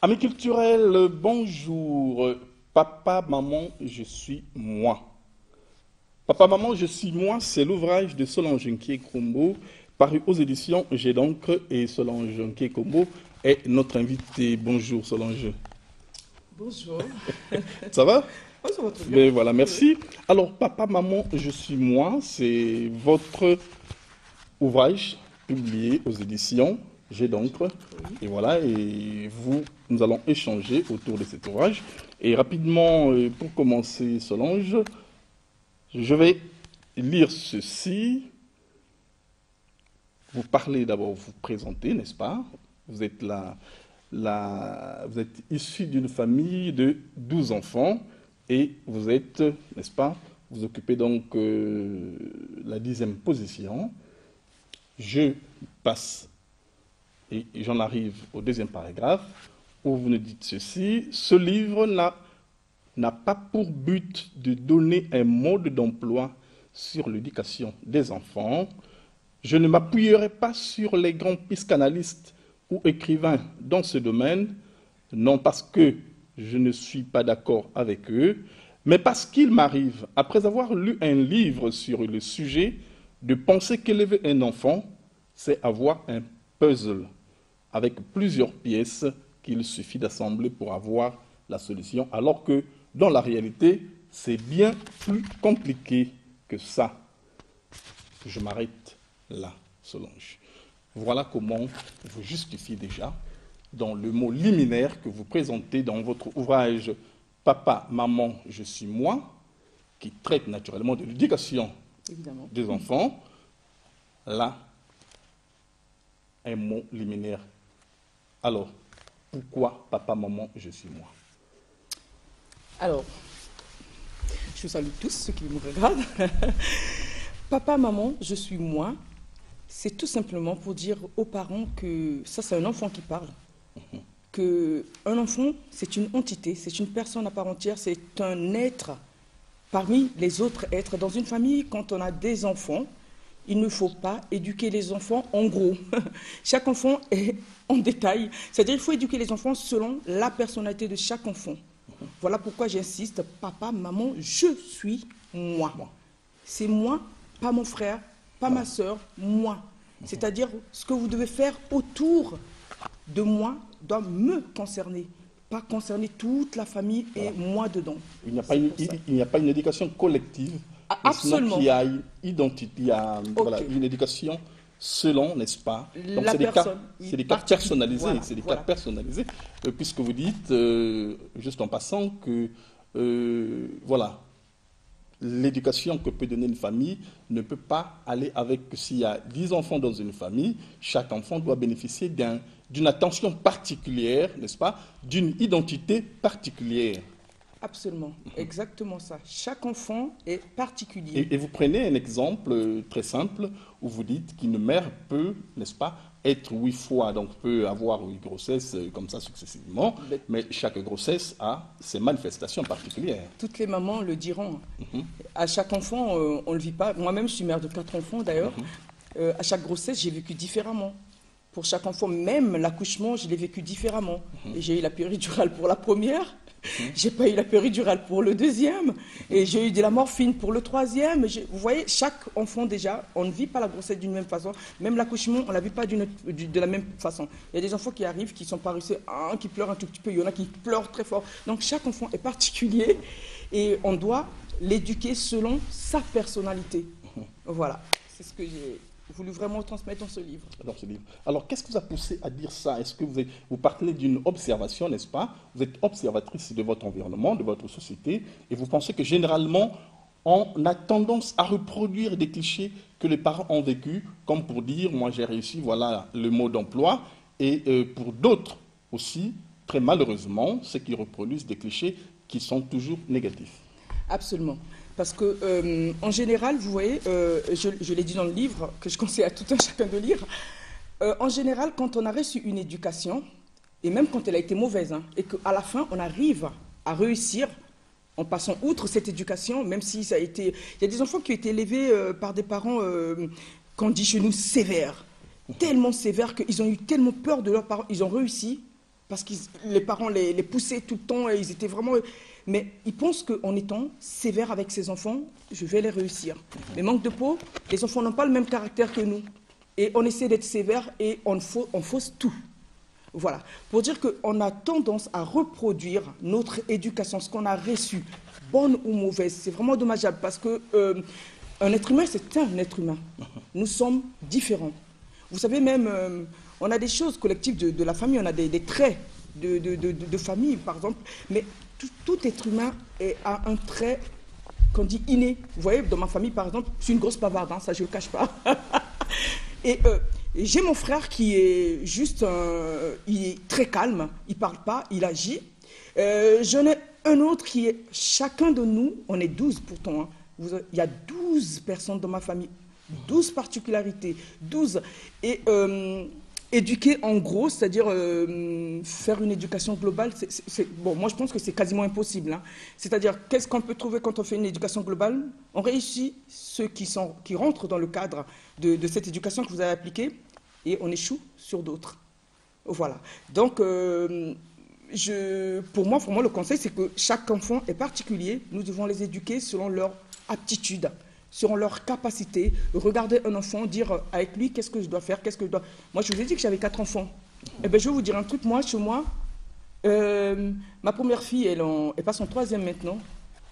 Amis culturels, bonjour. Papa, maman, je suis moi. Papa, maman, je suis moi, c'est l'ouvrage de Solange Nkié-Kombo, paru aux éditions J'ai d'encre, et Solange Nkié-Kombo est notre invitée. Bonjour Solange. Bonjour. Ça va? Oh, ça va très bien. Ben voilà, Oui. merci. Alors, Papa, maman, je suis moi, c'est votre ouvrage publié aux éditions J'ai d'encre. Oui. Et voilà, et nous allons échanger autour de cet ouvrage. Et rapidement, pour commencer, Solange, je vais lire ceci. Vous parlez d'abord, vous présentez, n'est-ce pas? Vous êtes vous êtes issu d'une famille de 12 enfants et vous êtes, n'est-ce pas? Vous occupez donc la 10e position. Je passe et j'en arrive au deuxième paragraphe où vous nous dites ceci. Ce livre n'a pas pour but de donner un mode d'emploi sur l'éducation des enfants. Je ne m'appuierai pas sur les grands psychanalystes ou écrivains dans ce domaine, non parce que je ne suis pas d'accord avec eux, mais parce qu'il m'arrive, après avoir lu un livre sur le sujet, de penser qu'élever un enfant, c'est avoir un puzzle avec plusieurs pièces qu'il suffit d'assembler pour avoir la solution, alors que dans la réalité, c'est bien plus compliqué que ça. Je m'arrête là, Solange. Voilà comment vous justifiez déjà, dans le mot liminaire que vous présentez dans votre ouvrage Papa, maman, je suis moi, qui traite naturellement de l'éducation Évidemment. des enfants, là, un mot liminaire. Alors, pourquoi papa, maman, je suis moi? Alors, je salue tous ceux qui me regardent. Papa, maman, je suis moi. C'est tout simplement pour dire aux parents que ça, c'est un enfant qui parle. Que un enfant, c'est une entité, c'est une personne à part entière, c'est un être parmi les autres êtres. Dans une famille, quand on a des enfants, il ne faut pas éduquer les enfants en gros. Chaque enfant est en détail. C'est-à-dire qu'il faut éduquer les enfants selon la personnalité de chaque enfant. Voilà pourquoi j'insiste, papa, maman, je suis moi. Moi. C'est moi, pas mon frère, pas ma soeur, moi. C'est-à-dire ce que vous devez faire autour de moi doit me concerner, pas concerner toute la famille et moi dedans. Il n'y a pas C'est une, pour ça. il n'y a pas une éducation collective, Ah, mais sinon absolument. qu'il y a une identité, il y a voilà, Ok. une éducation selon, n'est-ce pas? Donc La personne, c'est oui, des cas particulier. personnalisés, Voilà, c'est des cas voilà. personnalisés, puisque vous dites, juste en passant, que voilà, l'éducation que peut donner une famille ne peut pas aller avec, s'il y a 10 enfants dans une famille, chaque enfant doit bénéficier d'une attention particulière, n'est-ce pas? D'une identité particulière. Absolument, exactement ça. Chaque enfant est particulier. Et vous prenez un exemple très simple où vous dites qu'une mère peut, n'est-ce pas, être 8 fois, donc peut avoir 8 grossesses comme ça successivement, Mais mais chaque grossesse a ses manifestations particulières. toutes les mamans le diront. Mhm, À chaque enfant, on ne le vit pas. Moi-même, je suis mère de 4 enfants d'ailleurs. mhm, À chaque grossesse, j'ai vécu différemment. Pour chaque enfant, même l'accouchement, je l'ai vécu différemment. Et j'ai eu la péridurale pour la première, mhm, j'ai pas eu la péridurale pour le deuxième, et j'ai eu de la morphine pour le troisième. Vous voyez, chaque enfant déjà, on ne vit pas la grossesse d'une même façon. Même l'accouchement, on ne la vit pas de la même façon. Il y a des enfants qui arrivent, qui sont paresseux, qui pleurent un tout petit peu, il y en a qui pleurent très fort. Donc chaque enfant est particulier et on doit l'éduquer selon sa personnalité. mhm. Voilà, c'est ce que j'ai voulu vraiment transmettre dans ce livre. Dans ce livre. Alors, qu'est-ce qui vous a poussé à dire ça? Est-ce que vous partez d'une observation, n'est-ce pas? Vous êtes observatrice de votre environnement, de votre société, et vous pensez que généralement, on a tendance à reproduire des clichés que les parents ont vécus, comme pour dire, moi j'ai réussi, voilà le mot d'emploi, et pour d'autres aussi, très malheureusement, ceux qui reproduisent des clichés qui sont toujours négatifs. Absolument. Parce que, en général, vous voyez, je l'ai dit dans le livre, que je conseille à tout un chacun de lire, en général, quand on a reçu une éducation, et même quand elle a été mauvaise, hein, et qu'à la fin, on arrive à réussir en passant outre cette éducation, même si ça a été... Il y a des enfants qui ont été élevés par des parents, qu'on dit chez nous, sévères. Tellement sévères qu'ils ont eu tellement peur de leurs parents. Ils ont réussi, parce que les parents les poussaient tout le temps, et ils étaient vraiment... Mais ils pensent qu'en étant sévère avec ses enfants, je vais les réussir. Mais manque de peau, les enfants n'ont pas le même caractère que nous. Et on essaie d'être sévère et on fausse tout. Voilà. Pour dire qu'on a tendance à reproduire notre éducation, ce qu'on a reçu, bonne ou mauvaise. C'est vraiment dommageable parce que un être humain, c'est un être humain. Nous sommes différents. Vous savez même, on a des choses collectives de la famille, on a des traits de famille, par exemple. Mais tout être humain a un trait qu'on dit inné. Vous voyez, dans ma famille, par exemple, je suis une grosse bavarde, hein, ça je ne le cache pas. Et j'ai mon frère qui est juste, il est très calme, il ne parle pas, il agit. J'en ai un autre qui est, chacun de nous, on est 12 pourtant, hein. Il y a 12 personnes dans ma famille, 12 particularités, 12. Et éduquer en gros, c'est-à-dire faire une éducation globale, bon, moi je pense que c'est quasiment impossible, hein. C'est-à-dire, qu'est-ce qu'on peut trouver quand on fait une éducation globale? On réussit ceux qui rentrent dans le cadre de cette éducation que vous avez appliquée et on échoue sur d'autres. Voilà. Donc, pour moi, le conseil, c'est que chaque enfant est particulier. Nous devons les éduquer selon leur aptitude, selon leur capacité. Regarder un enfant, dire avec lui, qu'est-ce que je dois faire, qu'est-ce que je dois... Moi, je vous ai dit que j'avais 4 enfants. Eh bien, je vais vous dire un truc. Moi, chez moi, ma première fille, elle passe en 3e maintenant.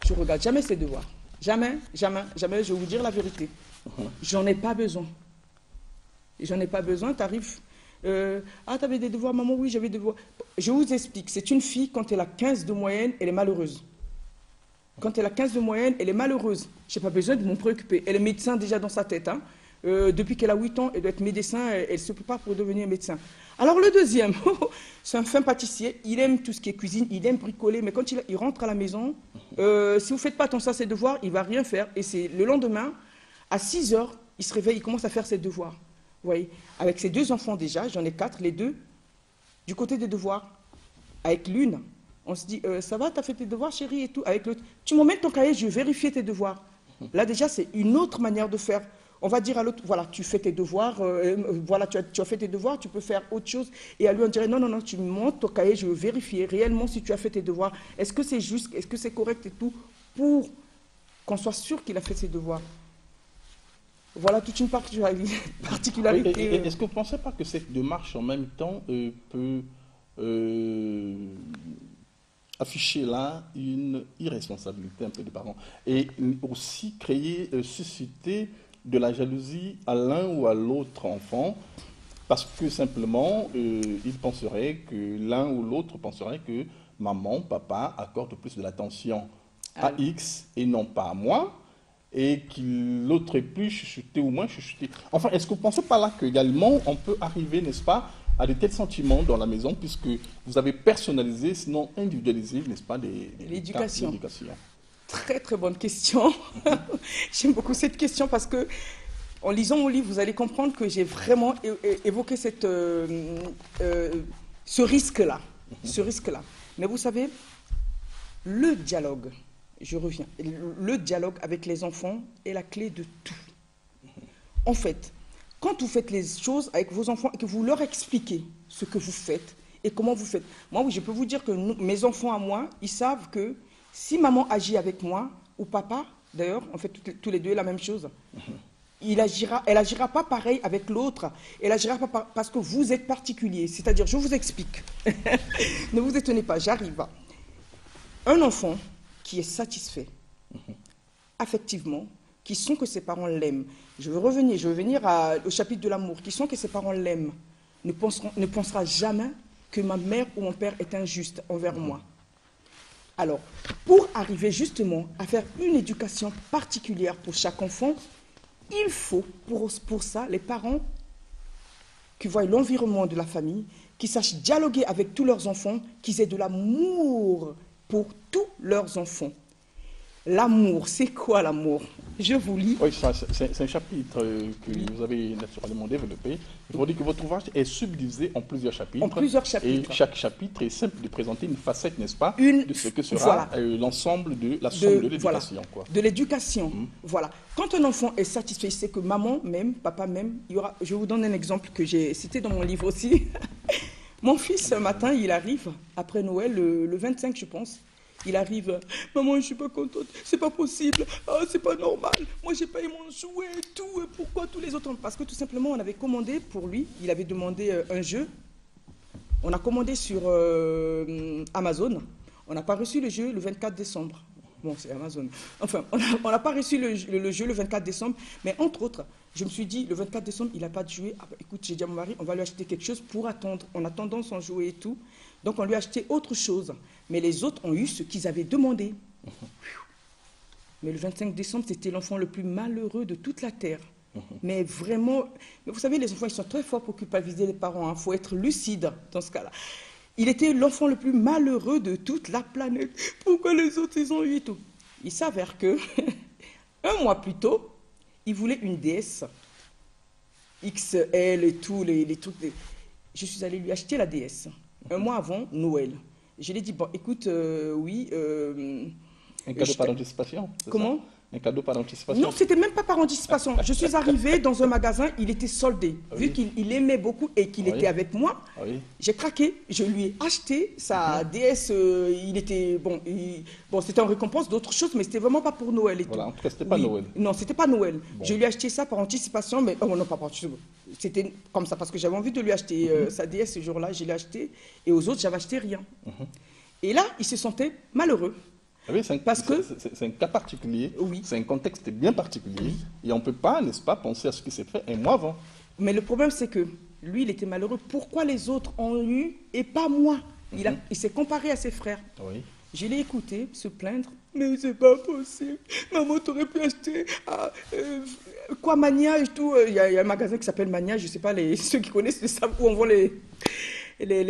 Je ne regarde jamais ses devoirs. Jamais, jamais, jamais. Je vais vous dire la vérité. J'en ai pas besoin. J'en ai pas besoin. Tu arrives... ah, tu avais des devoirs, maman? Oui, j'avais des devoirs. Je vous explique. C'est une fille, quand elle a 15 de moyenne, elle est malheureuse. Quand elle a 15 de moyenne, elle est malheureuse. Je n'ai pas besoin de m'en préoccuper. Elle est médecin déjà dans sa tête, hein. Depuis qu'elle a 8 ans, elle doit être médecin, elle se prépare pour devenir médecin. Alors le deuxième, c'est un fin pâtissier, il aime tout ce qui est cuisine, il aime bricoler, mais quand il rentre à la maison, si vous ne faites pas attention à ses devoirs, il ne va rien faire. Et c'est le lendemain, à 6 heures, il se réveille, il commence à faire ses devoirs. Vous voyez, avec ses 2 enfants déjà, j'en ai 4, les 2, du côté des devoirs. Avec l'une, on se dit, ça va, tu as fait tes devoirs, chérie, et tout. Avec l'autre, tu m'emmènes ton cahier, je vais vérifier tes devoirs. Là, déjà, c'est une autre manière de faire. On va dire à l'autre, voilà, tu fais tes devoirs, voilà, tu as fait tes devoirs, tu peux faire autre chose. Et à lui, on dirait, non, non, non, tu me montres ton cahier, je veux vérifier réellement si tu as fait tes devoirs. Est-ce que c'est juste, est-ce que c'est correct et tout, pour qu'on soit sûr qu'il a fait ses devoirs. Voilà toute une particularité. Oui, est-ce que vous ne pensez pas que cette démarche, en même temps, peut afficher là une irresponsabilité un peu des parents et aussi créer, susciter de la jalousie à l'un ou à l'autre enfant parce que simplement il penserait que l'un ou l'autre penserait que maman, papa accorde plus de l'attention à X et non pas à moi et que l'autre est plus chuchoté ou moins chuchoté. Enfin, est-ce que vous ne pensez pas là qu'également on peut arriver, n'est-ce pas, à de tels sentiments dans la maison, puisque vous avez personnalisé, sinon individualisé, n'est-ce pas, l'éducation. Très, très bonne question. J'aime beaucoup cette question parce que, en lisant mon livre, vous allez comprendre que j'ai vraiment évoqué ce risque-là. Ce risque-là. Mais vous savez, le dialogue, je reviens, le dialogue avec les enfants est la clé de tout. En fait, quand vous faites les choses avec vos enfants et que vous leur expliquez ce que vous faites et comment vous faites. Moi, oui, je peux vous dire que mes enfants à moi, ils savent que si maman agit avec moi, ou papa, d'ailleurs, on fait tous les deux la même chose, elle agira pas pareil avec l'autre. Elle agira pas parce que vous êtes particulier. C'est-à-dire, je vous explique. Ne vous étonnez pas, j'arrive. Un enfant qui est satisfait, affectivement, qui sent que ses parents l'aiment. Je veux venir au chapitre de l'amour. Qui sent que ses parents l'aiment, ne pensera jamais que ma mère ou mon père est injuste envers moi. Alors, pour arriver justement à faire une éducation particulière pour chaque enfant, il faut pour ça les parents qui voient l'environnement de la famille, qui sachent dialoguer avec tous leurs enfants, qu'ils aient de l'amour pour tous leurs enfants. L'amour, c'est quoi l'amour? Je vous lis. Oui, c'est un chapitre que vous avez naturellement développé. Je vous dis que votre ouvrage est subdivisé en plusieurs chapitres. En plusieurs chapitres. Et chaque chapitre est simple de présenter une facette, n'est-ce pas, de ce que sera l'ensemble de la somme de l'éducation. Voilà, de l'éducation. Voilà. Quand un enfant est satisfait, c'est que maman m'aime, papa m'aime. Je vous donne un exemple que j'ai cité dans mon livre aussi. Mon fils, un matin, il arrive, après Noël, le 25, je pense. Il arrive, maman, je suis pas contente, c'est pas possible, ah, c'est pas normal, moi j'ai payé mon jouet et tout, et pourquoi tous les autres? Parce que tout simplement, on avait commandé pour lui, il avait demandé un jeu, on a commandé sur Amazon, on n'a pas reçu le jeu le 24 décembre. Bon, c'est Amazon. Enfin, on n'a pas reçu le jeu le 24 décembre, mais entre autres, je me suis dit, le 24 décembre, il n'a pas de jouet. Ah, bah, écoute, j'ai dit à mon mari, on va lui acheter quelque chose pour attendre. En attendant son jouet et tout. Donc, on lui a acheté autre chose. Mais les autres ont eu ce qu'ils avaient demandé. Mais le 25 décembre, c'était l'enfant le plus malheureux de toute la Terre. Mais vraiment, mais vous savez, les enfants, ils sont très forts pour culpabiliser les parents. Il faut être lucide dans ce cas-là. Il était l'enfant le plus malheureux de toute la planète. Pourquoi les autres, ils ont eu et tout? Il s'avère que, un mois plus tôt, il voulait une DS XL et tout, les trucs. Je suis allée lui acheter la DS. Un mois avant Noël. Je lui ai dit, bon, écoute, oui. Un cadeau par anticipation. Comment? Un cadeau par anticipation. Non, c'était même pas par anticipation. Je suis arrivée dans un magasin, il était soldé. Oui. Vu qu'il aimait beaucoup et qu'il était avec moi, Oui. j'ai craqué. Je lui ai acheté sa DS. Il était bon, bon, c'était en récompense d'autres choses, mais c'était vraiment pas pour Noël et Voilà, tout. en tout cas, c'était pas Noël. Non, c'était pas Noël. Bon. Je lui ai acheté ça par anticipation, mais oh non, pas par anticipation. C'était comme ça parce que j'avais envie de lui acheter sa DS ce jour-là. Je l'ai acheté et aux autres, j'avais acheté rien. Et là, il se sentait malheureux. Ah oui, c'est Parce que- un cas particulier, Oui. c'est un contexte bien particulier, et on ne peut pas, n'est-ce pas, penser à ce qui s'est fait un mois avant. Mais le problème, c'est que lui, il était malheureux. Pourquoi les autres ont eu et pas moi? Il s'est comparé à ses frères. Oui. Je l'ai écouté se plaindre. Mais c'est pas possible. Maman, t'aurais pu acheter quoi, Mania et tout. Il y a un magasin qui s'appelle Mania. Je ne sais pas, ceux qui connaissent savent où on vend les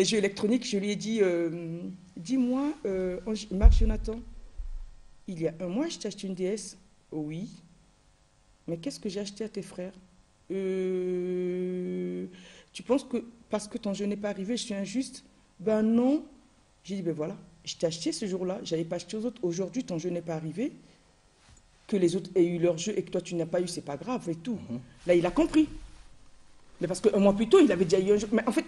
jeux électroniques. Je lui ai dit, dis-moi, Marc Jonathan, il y a un mois, je t'ai acheté une DS. Oui. Mais qu'est-ce que j'ai acheté à tes frères? Tu penses que parce que ton jeu n'est pas arrivé, je suis injuste? Ben non. J'ai dit, ben voilà, je t'ai acheté ce jour-là, je n'avais pas acheté aux autres. Aujourd'hui, ton jeu n'est pas arrivé. Que les autres aient eu leur jeu et que toi, tu n'as pas eu, c'est pas grave et tout. Là, il a compris. Mais parce qu'un mois plus tôt, il avait déjà eu un jeu. Mais en fait,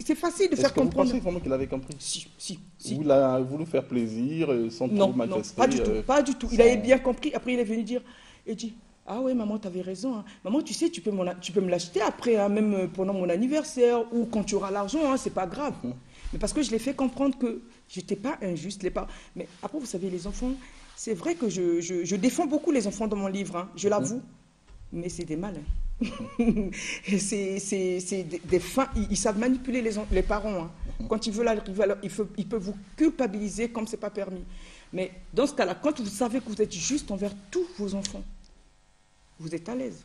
c'est facile de Est-ce faire que vous comprendre. pensez vraiment qu'il avait compris? Si. Ou il a voulu faire plaisir sans Non, trop manifester pas du tout, pas du tout. Il sans- avait bien compris. Après, il est venu dire, il dit, ah ouais, maman, tu avais raison. Hein. Maman, tu sais, tu peux me l'acheter après, hein, même pendant mon anniversaire ou quand tu auras l'argent, hein, c'est pas grave. Mais parce que je l'ai fait comprendre que je n'étais pas injuste. Mais après, vous savez, les enfants, c'est vrai que je défends beaucoup les enfants dans mon livre, hein, je l'avoue. Mais c'est des malins. C'est des fins. Ils savent manipuler les parents. Hein. Quand ils veulent arriver, alors, ils peuvent vous culpabiliser comme c'est pas permis. Mais dans ce cas-là, quand vous savez que vous êtes juste envers tous vos enfants, vous êtes à l'aise.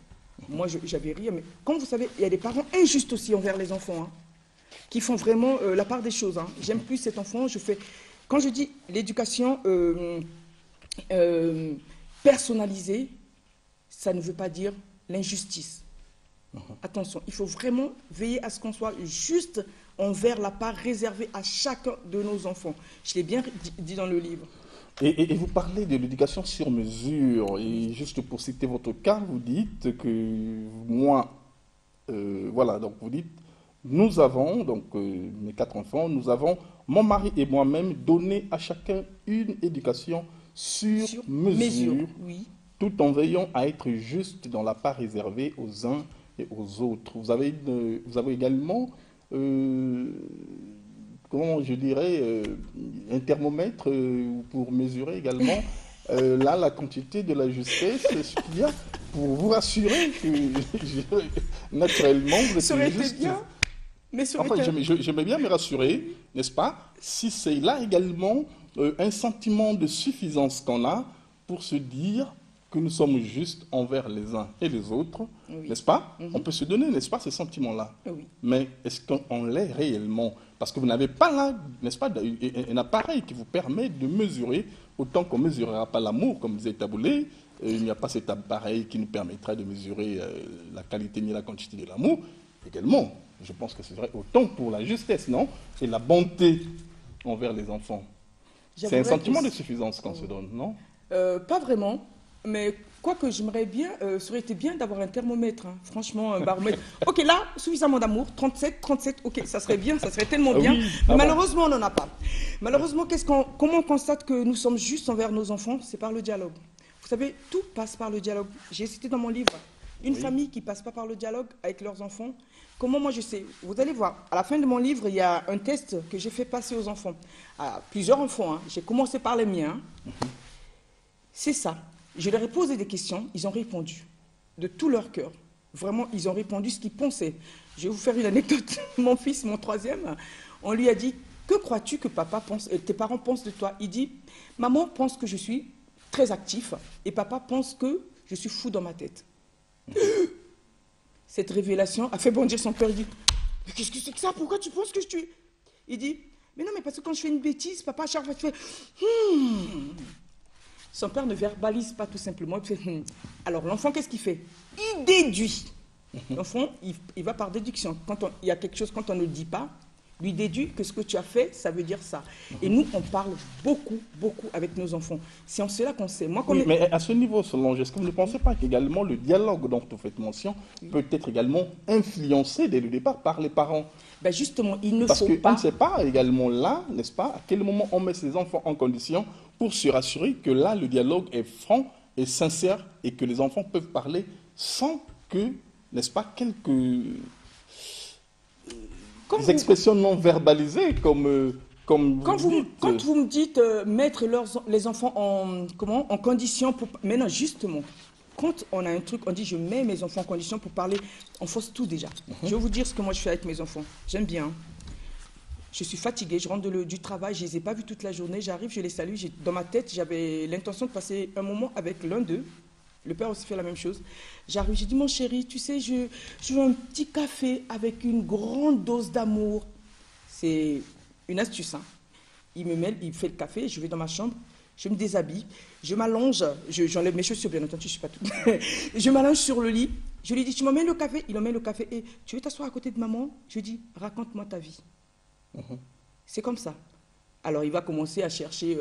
Moi, j'avais rien. Mais comme vous savez, il y a des parents injustes aussi envers les enfants, hein, qui font vraiment la part des choses. Hein. J'aime plus cet enfant. Quand je dis l'éducation personnalisée, ça ne veut pas dire l'injustice. Attention, il faut vraiment veiller à ce qu'on soit juste envers la part réservée à chacun de nos enfants. Je l'ai bien dit dans le livre. Et vous parlez de l'éducation sur mesure. Et juste pour citer votre cas, vous dites que moi, voilà, donc vous dites, nous avons, donc mes 4 enfants, nous avons, mon mari et moi-même, donné à chacun une éducation sur mesure, oui. tout en veillant à être juste dans la part réservée aux uns et aux autres. Vous avez également, comment je dirais, un thermomètre pour mesurer également là la quantité de la justesse, ce qu'il y a, pour vous rassurer que naturellement vous êtes Ça aurait été juste. bien. Mais Enfin, j'aimerais bien me rassurer, n'est-ce pas, si c'est là également un sentiment de suffisance qu'on a pour se dire que nous sommes justes envers les uns et les autres, Oui. n'est-ce pas? On peut se donner, n'est-ce pas, ce sentiment-là. Oui. Mais est-ce qu'on l'est réellement? Parce que vous n'avez pas là, n'est-ce pas, un appareil qui vous permet de mesurer, autant qu'on ne mesurera pas l'amour, comme disait Taboulé, il n'y a pas cet appareil qui nous permettra de mesurer la qualité ni la quantité de l'amour. Également, je pense que c'est vrai autant pour la justesse, non? Et la bonté envers les enfants. C'est un sentiment de suffisance qu'on se donne, non? Pas vraiment. Mais quoi que j'aimerais bien, ça aurait été bien d'avoir un thermomètre, hein. Franchement, un baromètre. Ok, là, suffisamment d'amour, 37, 37, ok, ça serait bien, ça serait tellement bien. Oui, Mais ah malheureusement, on n'en a pas. Malheureusement, comment on constate que nous sommes justes envers nos enfants? C'est par le dialogue. Vous savez, tout passe par le dialogue. J'ai cité dans mon livre, une famille qui ne passe pas par le dialogue avec leurs enfants. Comment moi je sais? Vous allez voir, à la fin de mon livre, il y a un test que j'ai fait passer aux enfants. À plusieurs enfants, hein. J'ai commencé par les miens. C'est ça. Je leur ai posé des questions, ils ont répondu de tout leur cœur. Vraiment, ils ont répondu ce qu'ils pensaient. Je vais vous faire une anecdote. Mon fils, mon troisième, on lui a dit, que crois-tu que tes parents pensent de toi? Il dit, maman pense que je suis très actif et papa pense que je suis fou dans ma tête. Cette révélation a fait bondir son père. Il dit, mais qu'est-ce que c'est que ça? Pourquoi tu penses que je suis... Il dit, mais non, mais parce que quand je fais une bêtise, papa, à chaque fois, tu fais... Son père ne verbalise pas tout simplement. Il fait, Alors l'enfant, qu'est-ce qu'il fait? Il déduit. L'enfant, il va par déduction. Il y a quelque chose, quand on ne le dit pas, lui déduit que ce que tu as fait, ça veut dire ça. Et nous, on parle beaucoup, beaucoup avec nos enfants. C'est en cela qu'on sait. Moi, oui, mais à ce niveau, Solange, est-ce que vous ne pensez pas qu'également le dialogue dont vous faites mention peut être également influencé dès le départ par les parents? Ben justement, il ne Parce faut pas... Parce qu'on ne sait pas également là, n'est-ce pas, à quel moment on met ses enfants en condition pour se rassurer que là, le dialogue est franc et sincère et que les enfants peuvent parler sans que, n'est-ce pas, quelques expressions non verbalisées comme quand vous me dites mettre les enfants en condition pour... Mais non, justement, quand on a un truc, on dit je mets mes enfants en condition pour parler, on force tout déjà. Je vais vous dire ce que moi je fais avec mes enfants. J'aime bien. Je suis fatiguée, je rentre du travail, je ne les ai pas vus toute la journée, j'arrive, je les salue. Dans ma tête, j'avais l'intention de passer un moment avec l'un d'eux. Le père aussi fait la même chose. J'arrive, j'ai dit, mon chéri, tu sais, je veux un petit café avec une grande dose d'amour. C'est une astuce, hein. Il fait le café, je vais dans ma chambre, je me déshabille, je m'allonge, j'enlève mes chaussures, bien entendu, je ne suis pas toute... Je m'allonge sur le lit, je lui dis, tu m'emmènes le café? Il emmène le café. Et tu veux t'asseoir à côté de maman? Je lui dis, raconte-moi ta vie. C'est comme ça. Alors, il va commencer à chercher,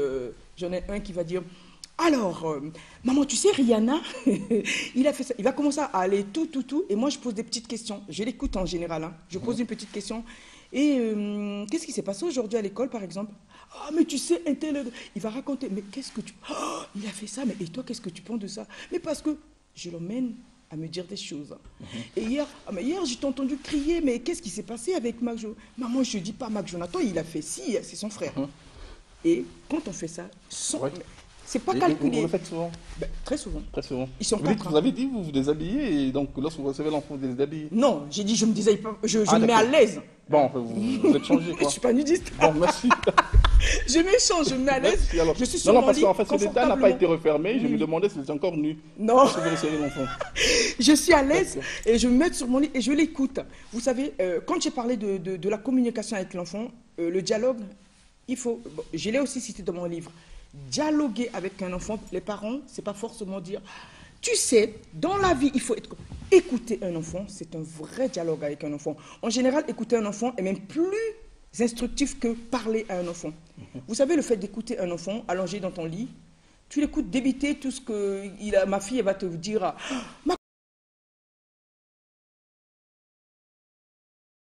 j'en ai un qui va dire... Alors, maman, tu sais, Rihanna, il a fait ça. Il va commencer à aller tout. Et moi, je pose des petites questions. Je l'écoute en général. Hein. Je pose une petite question. Et qu'est-ce qui s'est passé aujourd'hui à l'école, par exemple? Ah, mais tu sais, un tel... Il va raconter. Mais qu'est-ce que tu... Oh, il a fait ça. Mais et toi, qu'est-ce que tu penses de ça? Mais parce que je l'emmène à me dire des choses. Et hier, je t'ai entendu crier. Mais qu'est-ce qui s'est passé avec Mac Jonathan? Maman, je ne dis pas Mac Jonathan, il a fait ci, c'est son frère. Et quand on fait ça, c'est pas calculé. Vous le faites souvent? Très souvent. Très souvent. Ils sont Vous avez dit, vous vous déshabillez, et donc lorsque vous recevez l'enfant, vous déshabillez? Non, j'ai dit, je me déshabille pas, je me mets à l'aise. Bon, vous êtes changé, quoi. Je ne suis pas nudiste. Bon, merci. Je m'échange, je me mets à l'aise. Je suis sur non, mon parce lit, qu'en fait, ce détail n'a pas été refermé. Je me demandais si vous étiez encore nu. Non. Si vous recevez l'enfant. Je suis à l'aise et je me mets sur mon lit et je l'écoute. Vous savez, quand j'ai parlé de la communication avec l'enfant, le dialogue, il faut... Bon, je l'ai aussi cité dans mon livre. Dialoguer avec un enfant, les parents, c'est pas forcément dire... Tu sais, dans la vie, il faut écouter un enfant. C'est un vrai dialogue avec un enfant. En général, écouter un enfant est même plus instructif que parler à un enfant. Vous savez, le fait d'écouter un enfant allongé dans ton lit, tu l'écoutes débiter tout ce que ma fille elle va te dire.